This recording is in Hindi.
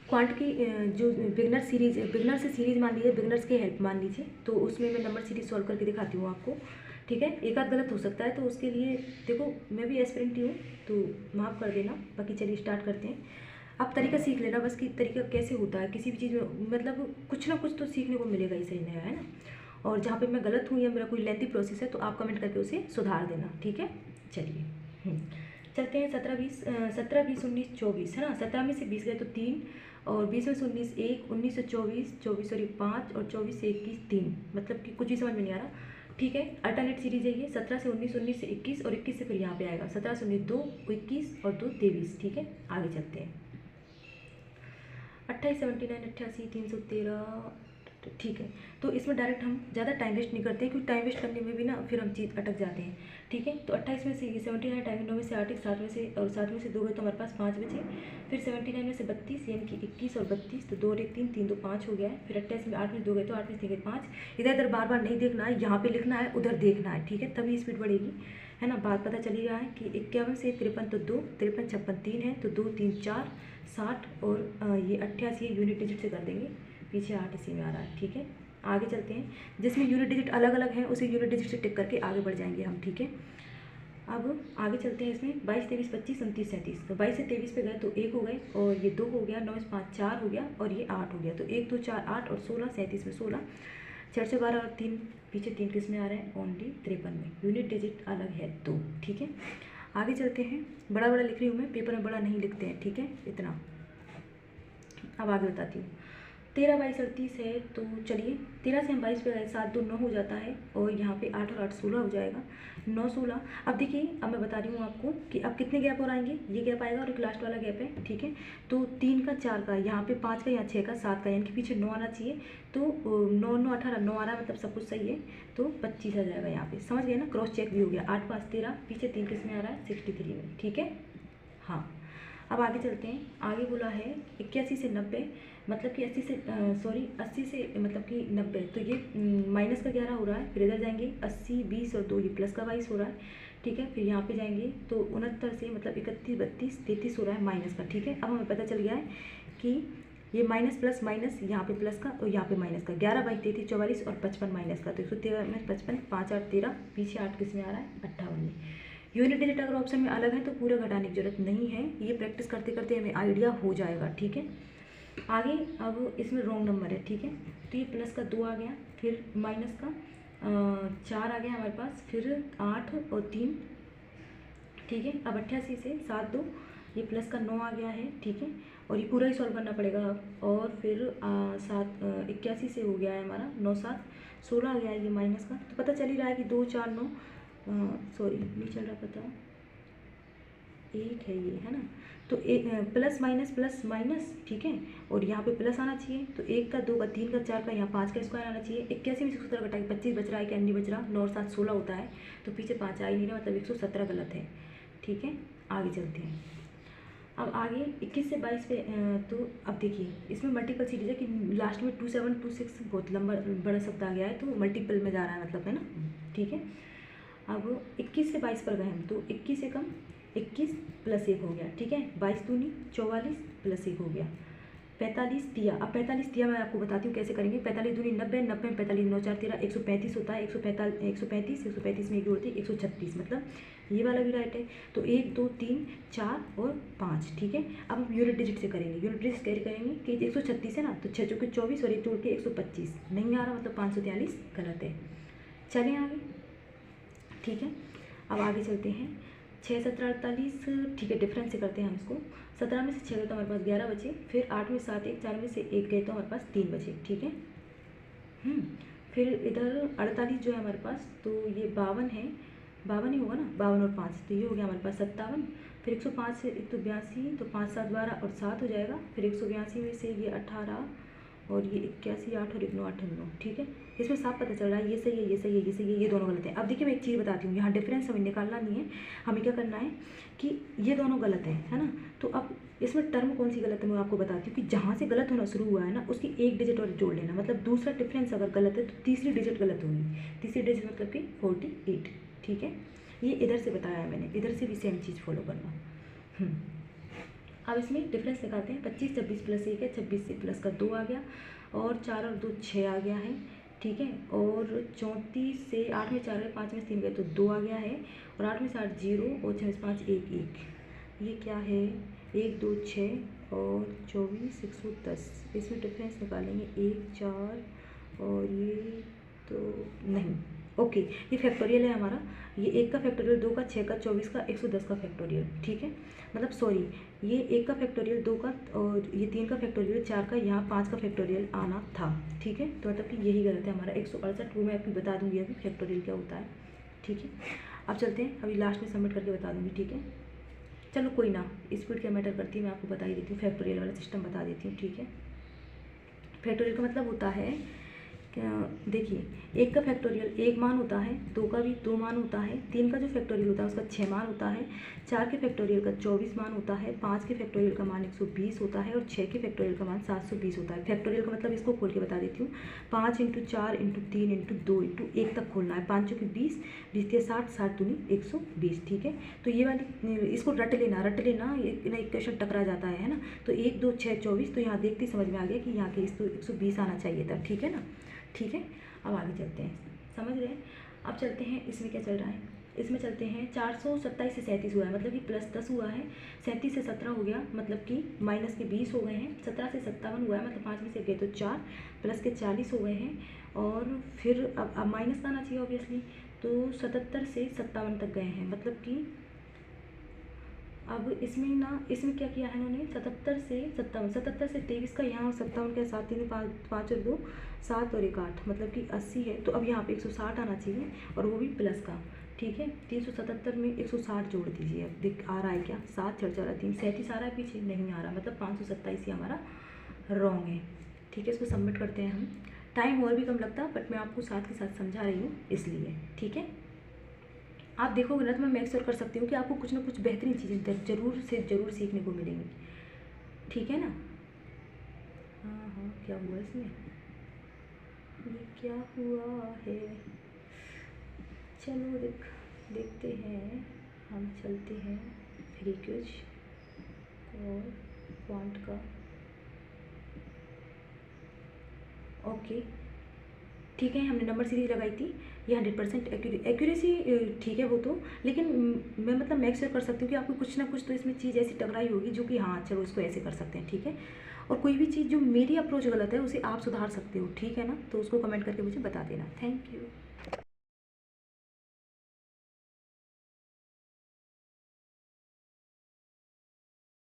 क्वांट की जो बिगनर से सीरीज़ मान लीजिए, बिगनर्स की हेल्प मान लीजिए, तो उसमें मैं नंबर सीरीज सॉल्व करके दिखाती हूँ आपको, ठीक है। एक आध गलत हो सकता है तो उसके लिए देखो मैं भी एस्पिरेंट ही हूँ तो माफ़ कर देना। बाकी चलिए स्टार्ट करते हैं। आप तरीका सीख लेना बस कि तरीका कैसे होता है किसी भी चीज़ में, मतलब कुछ ना कुछ तो सीखने को मिलेगा ही, सही नया है ना। और जहाँ पे मैं गलत हूँ या मेरा कोई लेंथी प्रोसेस है तो आप कमेंट करके उसे सुधार देना, ठीक है। चलिए चलते हैं। 17 20 19 24 है ना। 17 में से 20 गए तो 3, और 20 में से 19 1, 19 से 24, 24 और 5, और 24 से 21 3, मतलब कि कुछ भी समझ में नहीं आ रहा, ठीक है। अल्टरनेट सीरीज है ये। 17 से 19, 19 से 21, और 21 से फिर यहाँ पे आएगा 17 से 19 2, 21 और 2 23, ठीक है। आगे चलते हैं। 28 79 88 313, ठीक है। तो इसमें डायरेक्ट हम ज़्यादा टाइम वेस्ट नहीं करते हैं, क्योंकि टाइम वेस्ट करने में भी ना फिर हम चीज़ अटक जाते हैं, ठीक है। तो 28 में से ये 79 टाइम 9 में से 8, 7 में से, और 7 में से 2 गए तो हमारे पास 5 बचे। फिर 79 में से 32 यानी कि 21 और 32, तो 2 और 1 3, 3 2 5 हो गया है। फिर 28 में 8 में 2 गए तो 8 में से 3 गए 5। इधर इधर बार बार नहीं देखना है, यहाँ पे लिखना है, उधर देखना है, ठीक है, तभी स्पीड बढ़ेगी, है ना। बात पता चली रहा है कि 51 से 53 तो 2, 53 56 3 है, तो 2 3 4 60, और ये 88 यूनिट डिजिट से कर देंगे, पीछे 8 इसी में आ रहा है, ठीक है। आगे चलते हैं। जिसमें यूनिट डिजिट अलग अलग है उसी यूनिट डिजिट से टिक करके आगे बढ़ जाएंगे हम, ठीक है। अब आगे चलते हैं। इसमें 22 23 25 29 37, तो 22 से 23 पे गए तो 1 हो गए, और ये 2 हो गया, 9 में से 5 4 हो गया, और ये 8 हो गया, तो 1 2 4 8 और 16, 37 में 16, 4 से 12 और 3, पीछे 3 किस में आ रहे हैं, ओनली 53 में। यूनिट डिजिट अलग है 2, ठीक है। आगे चलते हैं। बड़ा बड़ा लिख रही हूँ मैं, पेपर में बड़ा नहीं लिखते हैं, ठीक है, इतना। अब आगे बताती हूँ। 13 22 38 है, तो चलिए 13 से हम 22 पे गए, 7 2 9 हो जाता है, और यहाँ पे 8 और 8 16 हो जाएगा, 9 16। अब देखिए, अब मैं बता रही हूँ आपको कि अब कितने गैप और आएंगे, ये गैप आएगा और एक लास्ट वाला गैप है, ठीक है। तो 3 का 4 का, यहाँ पे 5 का, यहाँ 6 का 7 का, यानी कि पीछे 9 आना चाहिए, तो 9 9 18 9 आ रहा है, मतलब सब कुछ सही है, तो 25 आ जाएगा यहाँ पे, समझ गए ना। क्रॉस चेक भी हो गया। 8 5 13, पीछे 3 किस में आ रहा है, 63 में, ठीक है। हाँ, अब आगे चलते हैं। आगे बोला है 81 से 90, मतलब कि 80 से मतलब कि 90, तो ये माइनस का 11 हो रहा है। फिर इधर जाएंगे 80 20 और 2, ये प्लस का 22 हो रहा है, ठीक है। फिर यहाँ पे जाएंगे तो 69 से मतलब 31 32 33 हो रहा है माइनस का, ठीक है। अब हमें पता चल गया है कि ये माइनस प्लस माइनस, यहाँ पे प्लस का और यहाँ पे माइनस का, 11 22 33 44 और 55 माइनस का, तो 113 में 55, 5 8 13, पीछे 8 किस में आ रहा है, 58 में। यूनिट डिजिट अगर ऑप्शन में अलग है तो पूरा घटाने की जरूरत नहीं है, ये प्रैक्टिस करते करते हमें आइडिया हो जाएगा, ठीक है। आगे अब इसमें रॉन्ग नंबर है, ठीक है। तो ये प्लस का 2 आ गया, फिर माइनस का 4 आ गया हमारे पास, फिर 8 और 3, ठीक है। अब 88 से 7 2, ये प्लस का 9 आ गया है, ठीक है। और ये पूरा ही सॉल्व करना पड़ेगा अब, और फिर 81 से हो गया है हमारा 9 7 16 आ गया है ये माइनस का, तो पता चल ही रहा है कि 2 4 9, सॉरी नहीं चल रहा पता, 1 है ये, है ना। तो प्लस माइनस, ठीक है। और यहाँ पे प्लस आना चाहिए, तो 1 का 2 का 3 का 4 का, यहाँ 5 का स्क्वायर आना चाहिए। 81 में से 117 घटा के 25 बच रहा है, क्या नहीं बच रहा, 9 और 7 16 होता है, तो पीछे 5 आ ही नहीं रहा, मतलब 117 गलत है, ठीक है। आगे चलते हैं। अब आगे 21 से 22 पे तो अब देखिए इसमें मल्टीपल सीरीज है कि लास्ट में 27 26 बहुत लंबा बड़ा शब्द आ गया है, तो मल्टीपल में जा रहा है, मतलब, है ना, ठीक है। अब 21 से 22 पर गए हम, तो 21 से कम 21 प्लस 1 हो गया, ठीक है। 22 दूनी 44 प्लस 1 हो गया, 45 दिया। अब 45 दिया मैं आपको बताती हूँ कैसे करेंगे। 45 दूनी 90, 90 में 45 9 4 13, 135 होता है, 135 में एक होती है 136, मतलब ये वाला भी राइट है। तो 1 2 3 4 और 5, ठीक है। अब हम यूनिट डिजिट से करेंगे। यूनिट डिजिट कैसे करेंगे कि 136 है ना, तो 6 चौके 24 और 1 जोड़ के 125 नहीं आ रहा, मतलब 543 गलत है। चलें आगे, ठीक है। अब आगे चलते हैं। 6 17 48, ठीक है, डिफरेंस से करते हैं हम इसको। 17 में से 6 गए तो हमारे पास 11 बचे, फिर 8 में 7 1 4 में से 1 गए तो हमारे पास 3 बचे, ठीक है। फिर इधर 48 जो है हमारे पास, तो ये 52 है, 52 ही होगा ना, 52 और 5, तो ये हो गया हमारे पास 57। फिर 105 से 182, तो 5 7 12 और 7 हो जाएगा। फिर 182 में से ये 18, और ये 81 8 और 1 9 8 9, ठीक है। इसमें साफ पता चल रहा है ये सही है, ये सही है, ये सही है, ये दोनों गलत है। अब देखिए मैं एक चीज़ बताती हूँ, यहाँ डिफरेंस हमें निकालना नहीं है, हमें क्या करना है कि ये दोनों गलत है ना। तो अब इसमें टर्म कौन सी गलत है मैं आपको बताती हूँ कि जहाँ से गलत होना शुरू हुआ है ना उसकी एक डिजिट और जोड़ लेना, मतलब दूसरा डिफरेंस अगर गलत है तो तीसरी डिजिट गलत होगी, तीसरी डिजिट मतलब कि 48, ठीक है। ये इधर से बताया है मैंने, इधर से भी सेम चीज़ फॉलो करना। अब इसमें डिफरेंस निकालते हैं। 25 26 प्लस 1 है, 26 से प्लस का 2 आ गया, और 4 और 2 6 आ गया है, ठीक है। और 34 से 8 में 4 गए, 5 में 3 गए तो 2 आ गया है, और 8 में 8 0, और 6 में 5 1 1। ये क्या है, 1 2 6 और 24 110। इसमें डिफरेंस निकालेंगे 1 4, और ये तो नहीं, ओके ये फैक्टोरियल है हमारा। ये 1 का फैक्टोरियल, 2 का, 6 का, 24 का, 110 का फैक्टोरियल, ठीक है। मतलब सॉरी, ये 1 का फैक्टोरियल, 2 का, और ये 3 का फैक्टोरियल, 4 का, यहाँ 5 का फैक्टोरियल आना था, ठीक है। तो मतलब कि यही गलत है हमारा 168। वो मैं आपको बता दूंगी अभी फैक्टोरियल क्या होता है, ठीक है। अब चलते हैं, अभी लास्ट में सबमिट करके बता दूंगी, ठीक है। चलो कोई ना, स्पीड क्या मैटर करती है, मैं आपको बता ही देती हूँ, फैक्टोरियल वाला सिस्टम बता देती हूँ, ठीक है। फैक्टोरियल का मतलब होता है, देखिए 1 का फैक्टोरियल 1 मान होता है, 2 का भी 2 मान होता है, 3 का जो फैक्टोरियल होता है उसका 6 मान होता है, 4 के फैक्टोरियल का 24 मान होता है, 5 के फैक्टोरियल का मान 120 होता है, और 6 के फैक्टोरियल का मान 720 होता है। फैक्टोरियल का मतलब इसको खोल के बता देती हूँ, 5 × 4 × 3 × 2 × 1 तक खोलना है। 5 चौके 20, 20 के 60, 60 दूनी 120, ठीक है। तो ये वाली इसको रट लेना, एक क्वेश्चन टकरा जाता है ना। तो 1 2 6 24, तो यहाँ देखते समझ में आ गया कि यहाँ के इसको 120 आना चाहिए था, ठीक है ना, ठीक है। अब आगे चलते हैं, समझ रहे हैं। अब चलते हैं, इसमें क्या चल रहा है, इसमें चलते हैं 427 से 37 हुआ है, मतलब कि +10 हुआ है, 37 से 17 हो गया, मतलब कि माइनस के 20 हो गए हैं, 17 से 57 हुआ है, मतलब 5 में से गए तो 4, प्लस के 40 हो गए हैं, और फिर अब माइनस का आना चाहिए ऑब्वियसली, तो 77 से 57 तक गए हैं, मतलब कि अब इसमें ना, इसमें क्या किया है इन्होंने, 77 से 57, 77 से 23 का यहाँ, और 57 के 7 3 5 और 2 7 और 1 8, मतलब कि 80 है। तो अब यहाँ पे 160 आना चाहिए, और वो भी प्लस का, ठीक है। 377 में 160 जोड़ दीजिए, अब देख आ रहा है क्या, 7 4 4 3 37 आ रहा है, पीछे नहीं आ रहा, मतलब 527 ही हमारा रॉन्ग है, ठीक है। इसको सबमिट करते हैं हम। टाइम और भी कम लगता, बट मैं आपको साथ के साथ समझा रही हूँ इसलिए, ठीक है। आप देखोगे ना तो मैं मेक श्योर कर सकती हूँ कि आपको कुछ ना कुछ बेहतरीन चीज़ें ज़रूर से ज़रूर सीखने को मिलेंगी, ठीक है ना। हाँ हाँ, क्या हुआ इसमें, ये क्या हुआ है, चलो देखते हैं, हम चलते हैं फ्री क्विज और क्वांट का, ओके ठीक है। हमने नंबर सीरीज लगाई थी, ये 100% एक्यूरेसी ठीक है वो तो, लेकिन मैं मतलब मेक श्योर कर सकती हूँ कि आपको कुछ ना कुछ तो इसमें चीज़ ऐसी टकराई होगी जो कि हाँ चलो इसको ऐसे कर सकते हैं, ठीक है। और कोई भी चीज़ जो मेरी अप्रोच गलत है उसे आप सुधार सकते हो, ठीक है ना, तो उसको कमेंट करके मुझे बता देना। Thank you.